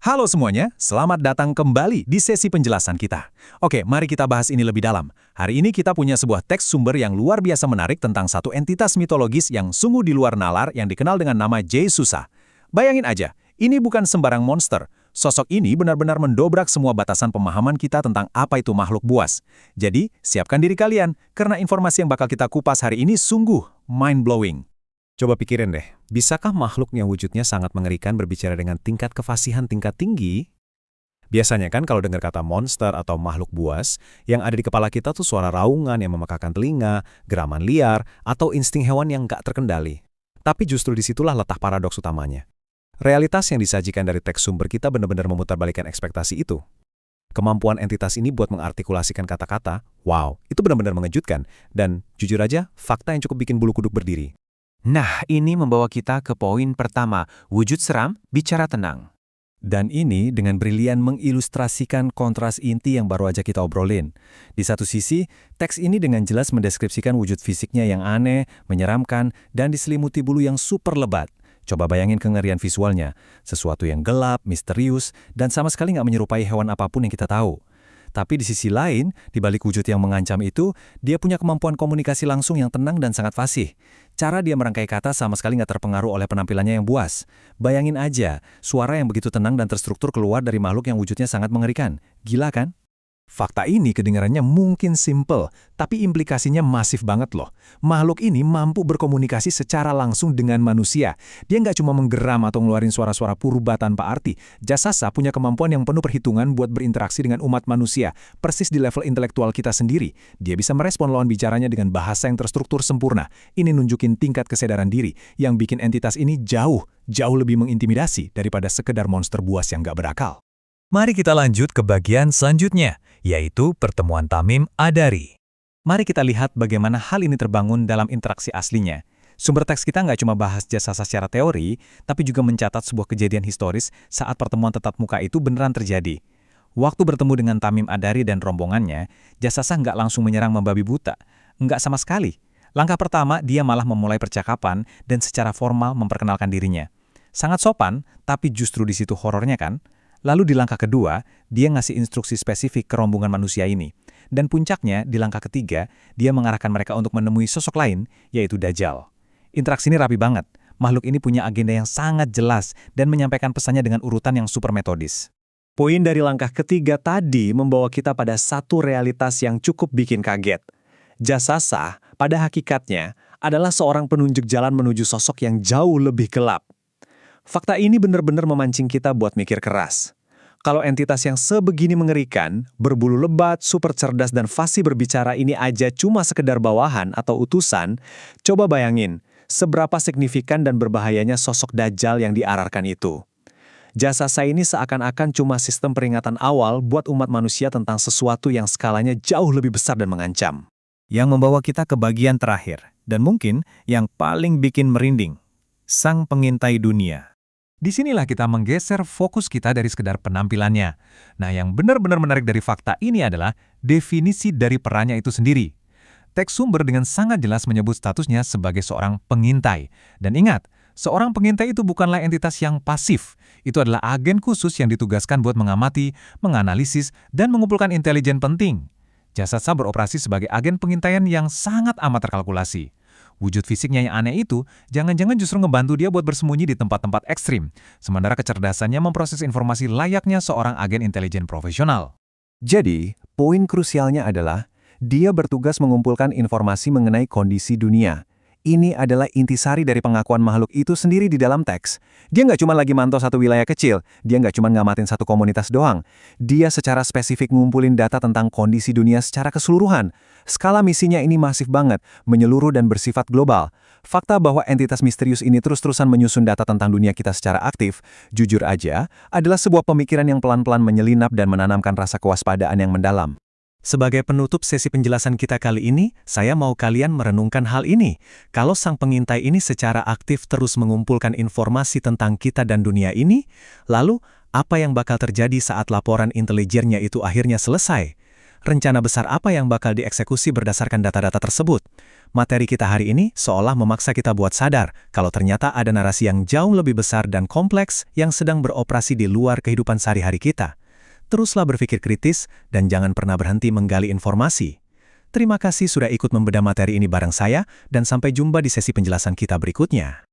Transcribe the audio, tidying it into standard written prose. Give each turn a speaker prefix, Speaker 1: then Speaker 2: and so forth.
Speaker 1: Halo semuanya, selamat datang kembali di sesi penjelasan kita. Oke, mari kita bahas ini lebih dalam. Hari ini kita punya sebuah teks sumber yang luar biasa menarik tentang satu entitas mitologis yang sungguh di luar nalar yang dikenal dengan nama Jesusa. Bayangin aja, ini bukan sembarang monster. Sosok ini benar-benar mendobrak semua batasan pemahaman kita tentang apa itu makhluk buas. Jadi, siapkan diri kalian, karena informasi yang bakal kita kupas hari ini sungguh mind-blowing.
Speaker 2: Coba pikirin deh, bisakah makhluk yang wujudnya sangat mengerikan berbicara dengan tingkat kefasihan tingkat tinggi? Biasanya kan kalau dengar kata monster atau makhluk buas, yang ada di kepala kita tuh suara raungan yang memekakan telinga, geraman liar, atau insting hewan yang nggak terkendali. Tapi justru disitulah letak paradoks utamanya. Realitas yang disajikan dari teks sumber kita benar-benar memutarbalikkan ekspektasi itu. Kemampuan entitas ini buat mengartikulasikan kata-kata, wow, itu benar-benar mengejutkan. Dan jujur aja, fakta yang cukup bikin bulu kuduk berdiri.
Speaker 3: Nah, ini membawa kita ke poin pertama, wujud seram, bicara tenang.
Speaker 1: Dan ini dengan brilian mengilustrasikan kontras inti yang baru aja kita obrolin. Di satu sisi, teks ini dengan jelas mendeskripsikan wujud fisiknya yang aneh, menyeramkan, dan diselimuti bulu yang super lebat. Coba bayangin kengerian visualnya, sesuatu yang gelap, misterius, dan sama sekali nggak menyerupai hewan apapun yang kita tahu. Tapi di sisi lain, di balik wujud yang mengancam itu, dia punya kemampuan komunikasi langsung yang tenang dan sangat fasih. Cara dia merangkai kata sama sekali nggak terpengaruh oleh penampilannya yang buas. Bayangin aja, suara yang begitu tenang dan terstruktur keluar dari makhluk yang wujudnya sangat mengerikan. Gila kan? Fakta ini kedengarannya mungkin simple, tapi implikasinya masif banget loh. Makhluk ini mampu berkomunikasi secara langsung dengan manusia. Dia nggak cuma menggeram atau ngeluarin suara-suara purba tanpa arti. Jasasa punya kemampuan yang penuh perhitungan buat berinteraksi dengan umat manusia, persis di level intelektual kita sendiri. Dia bisa merespon lawan bicaranya dengan bahasa yang terstruktur sempurna. Ini nunjukin tingkat kesadaran diri, yang bikin entitas ini jauh lebih mengintimidasi daripada sekedar monster buas yang nggak berakal.
Speaker 4: Mari kita lanjut ke bagian selanjutnya, yaitu pertemuan Tamim Adari.
Speaker 1: Mari kita lihat bagaimana hal ini terbangun dalam interaksi aslinya. Sumber teks kita nggak cuma bahas Jasasa secara teori, tapi juga mencatat sebuah kejadian historis saat pertemuan tatap muka itu beneran terjadi. Waktu bertemu dengan Tamim Adari dan rombongannya, Jasasa nggak langsung menyerang membabi buta. Nggak sama sekali. Langkah pertama, dia malah memulai percakapan dan secara formal memperkenalkan dirinya. Sangat sopan, tapi justru di situ horornya kan? Lalu di langkah kedua, dia ngasih instruksi spesifik ke rombongan manusia ini. Dan puncaknya, di langkah ketiga, dia mengarahkan mereka untuk menemui sosok lain, yaitu Dajjal. Interaksi ini rapi banget. Makhluk ini punya agenda yang sangat jelas dan menyampaikan pesannya dengan urutan yang super metodis.
Speaker 2: Poin dari langkah ketiga tadi membawa kita pada satu realitas yang cukup bikin kaget. Jasasa, pada hakikatnya, adalah seorang penunjuk jalan menuju sosok yang jauh lebih gelap. Fakta ini benar-benar memancing kita buat mikir keras. Kalau entitas yang sebegini mengerikan, berbulu lebat, super cerdas dan fasih berbicara ini aja cuma sekedar bawahan atau utusan, coba bayangin seberapa signifikan dan berbahayanya sosok Dajjal yang diarahkan itu. Jasasa ini seakan-akan cuma sistem peringatan awal buat umat manusia tentang sesuatu yang skalanya jauh lebih besar dan mengancam.
Speaker 4: Yang membawa kita ke bagian terakhir, dan mungkin yang paling bikin merinding, sang pengintai dunia.
Speaker 1: Disinilah kita menggeser fokus kita dari sekedar penampilannya. Nah, yang benar-benar menarik dari fakta ini adalah definisi dari perannya itu sendiri. Teks sumber dengan sangat jelas menyebut statusnya sebagai seorang pengintai. Dan ingat, seorang pengintai itu bukanlah entitas yang pasif. Itu adalah agen khusus yang ditugaskan buat mengamati, menganalisis, dan mengumpulkan intelijen penting. Jasasa beroperasi sebagai agen pengintaian yang sangat amat terkalkulasi. Wujud fisiknya yang aneh itu, jangan-jangan justru ngebantu dia buat bersembunyi di tempat-tempat ekstrim, sementara kecerdasannya memproses informasi layaknya seorang agen intelijen profesional.
Speaker 2: Jadi, poin krusialnya adalah, dia bertugas mengumpulkan informasi mengenai kondisi dunia. Ini adalah intisari dari pengakuan makhluk itu sendiri di dalam teks. Dia nggak cuma lagi mantau satu wilayah kecil, dia nggak cuma ngamatin satu komunitas doang. Dia secara spesifik ngumpulin data tentang kondisi dunia secara keseluruhan. Skala misinya ini masif banget, menyeluruh dan bersifat global. Fakta bahwa entitas misterius ini terus-terusan menyusun data tentang dunia kita secara aktif, jujur aja, adalah sebuah pemikiran yang pelan-pelan menyelinap dan menanamkan rasa kewaspadaan yang mendalam.
Speaker 4: Sebagai penutup sesi penjelasan kita kali ini, saya mau kalian merenungkan hal ini. Kalau sang pengintai ini secara aktif terus mengumpulkan informasi tentang kita dan dunia ini, lalu apa yang bakal terjadi saat laporan intelijennya itu akhirnya selesai? rencana besar apa yang bakal dieksekusi berdasarkan data-data tersebut. Materi kita hari ini seolah memaksa kita buat sadar kalau ternyata ada narasi yang jauh lebih besar dan kompleks yang sedang beroperasi di luar kehidupan sehari-hari kita. Teruslah berpikir kritis dan jangan pernah berhenti menggali informasi. Terima kasih sudah ikut membedah materi ini bareng saya, dan sampai jumpa di sesi penjelasan kita berikutnya.